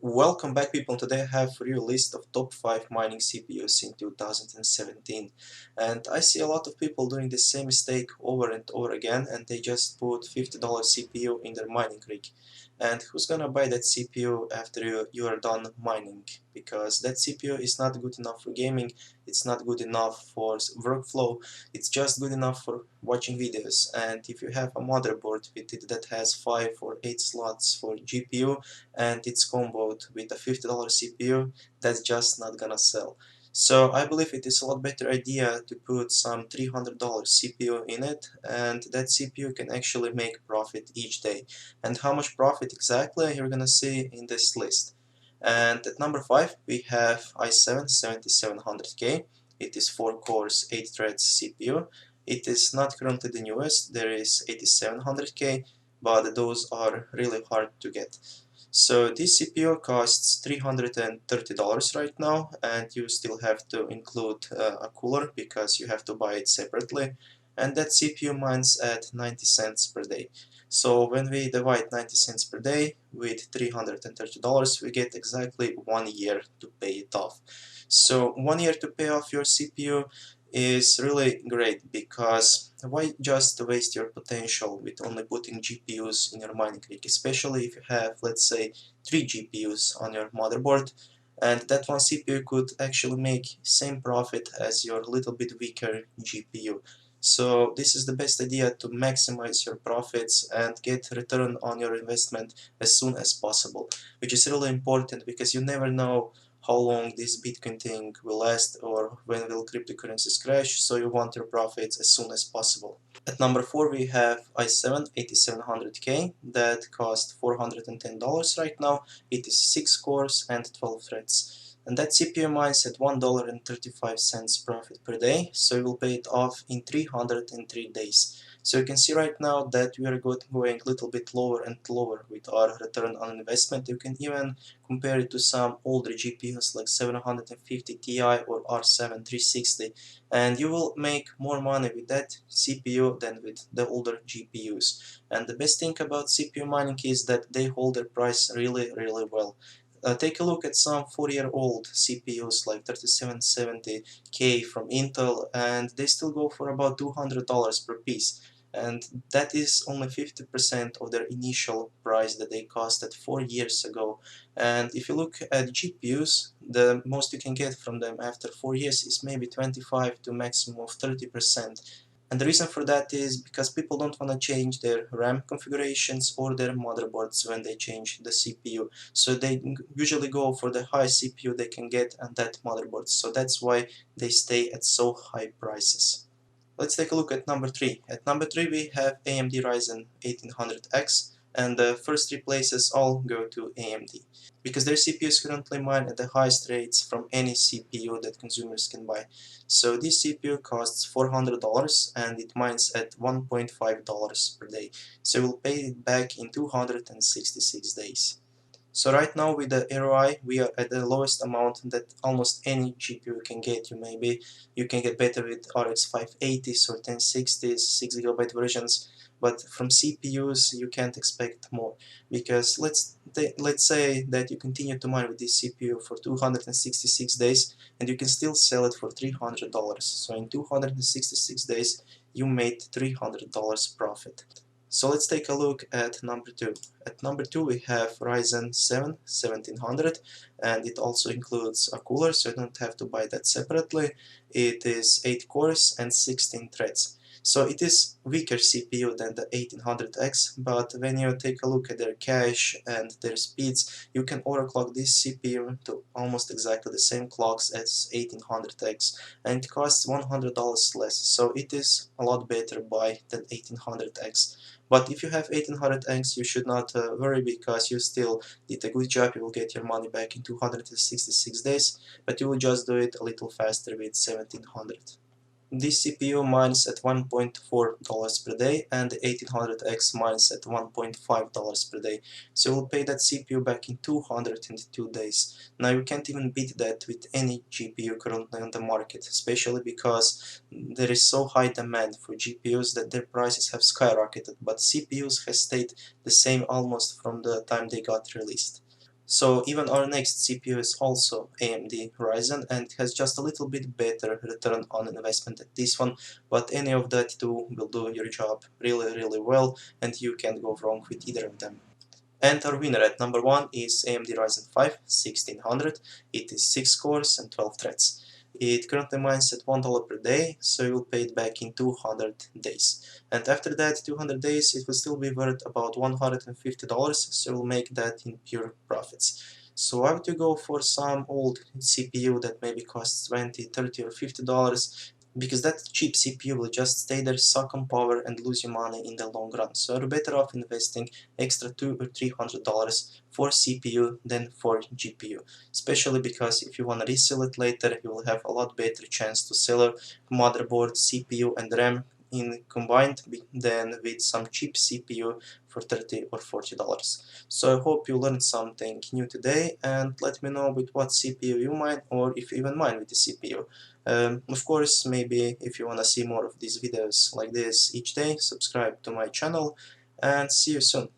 Welcome back, people. Today I have for you a list of top 5 mining CPUs in 2017, and I see a lot of people doing the same mistake over and over again, and they just put $50 CPU in their mining rig. And who's gonna buy that CPU after you are done mining? Because that CPU is not good enough for gaming, it's not good enough for workflow, it's just good enough for watching videos. And if you have a motherboard with it that has 5 or 8 slots for GPU, and it's comboed with a $50 CPU, that's just not gonna sell. So I believe it is a lot better idea to put some $300 CPU in it, and that CPU can actually make profit each day. And how much profit exactly you're gonna see in this list. And at number 5 we have i7 7700K. It is 4 cores, 8 threads CPU. It is not currently the newest, there is 8700K, but those are really hard to get. So this CPU costs $330 right now, and you still have to include a cooler because you have to buy it separately, and that CPU mines at 90 cents per day. So when we divide 90 cents per day with $330, we get exactly 1 year to pay it off. So 1 year to pay off your CPU is really great, because why just waste your potential with only putting GPUs in your mining rig, especially if you have, let's say, 3 GPUs on your motherboard, and that one CPU could actually make same profit as your little bit weaker GPU. So this is the best idea to maximize your profits and get return on your investment as soon as possible, which is really important because you never know how long this Bitcoin thing will last or when will cryptocurrencies crash, so you want your profits as soon as possible. At number 4 we have i7 8700K that costs $410 right now. It is 6 cores and 12 threads. And that CPU mines at $1.35 profit per day, so you will pay it off in 303 days. So you can see right now that we are going a little bit lower and lower with our return on investment. You can even compare it to some older GPUs like 750 Ti or R7 360, and you will make more money with that CPU than with the older GPUs. And the best thing about CPU mining is that they hold their price really well. Take a look at some 4-year-old CPUs like 3770K from Intel, and they still go for about $200 per piece, and that is only 50% of their initial price that they costed 4 years ago. And if you look at GPUs, the most you can get from them after 4 years is maybe 25 to maximum of 30%. And the reason for that is because people don't want to change their RAM configurations or their motherboards when they change the CPU. So they usually go for the high CPU they can get on that motherboard. So that's why they stay at so high prices. Let's take a look at number 3. At number 3 we have AMD Ryzen 1800X, and the first 3 places all go to AMD, because their CPU is currently mined at the highest rates from any CPU that consumers can buy. So this CPU costs $400 and it mines at $1.5 per day, so we'll pay it back in 266 days. So right now with the ROI we are at the lowest amount that almost any GPU can get you. Maybe you can get better with RX 580s or 1060s, 6GB versions, but from CPUs you can't expect more, because let's say that you continue to mine with this CPU for 266 days and you can still sell it for $300. So in 266 days you made $300 profit. So let's take a look at number 2. At number 2 we have Ryzen 7 1700, and it also includes a cooler, so you don't have to buy that separately. It is 8 cores and 16 threads. So it is weaker CPU than the 1800X, but when you take a look at their cache and their speeds, you can overclock this CPU to almost exactly the same clocks as 1800X, and it costs $100 less, so it is a lot better buy than 1800X. But if you have 1800X, you should not worry, because you still did a good job. You will get your money back in 266 days, but you will just do it a little faster with 1700. This CPU mines at $1.4 per day, and the 1800X mines at $1.5 per day. So you'll pay that CPU back in 202 days. Now you can't even beat that with any GPU currently on the market, especially because there is so high demand for GPUs that their prices have skyrocketed, but CPUs have stayed the same almost from the time they got released. So even our next CPU is also AMD Ryzen and has just a little bit better return on investment than this one, but any of that two will do your job really well, and you can't go wrong with either of them. And our winner at number 1 is AMD Ryzen 5 1600. It is 6 cores and 12 threads. It currently mines at $1 per day, so you will pay it back in 200 days. And after that 200 days, it will still be worth about $150, so you'll make that in pure profits. So why would you go for some old CPU that maybe costs $20, $30 or $50? Because that cheap CPU will just stay there, suck on power, and lose your money in the long run. So you're better off investing extra $200 or $300 for CPU than for GPU, especially because if you want to resell it later, you will have a lot better chance to sell a motherboard, CPU and RAM in combined than with some cheap CPU for $30 or $40. So I hope you learned something new today, and let me know with what CPU you mine, or if you even mine with the CPU. Of course, maybe if you want to see more of these videos like this each day, subscribe to my channel, and see you soon.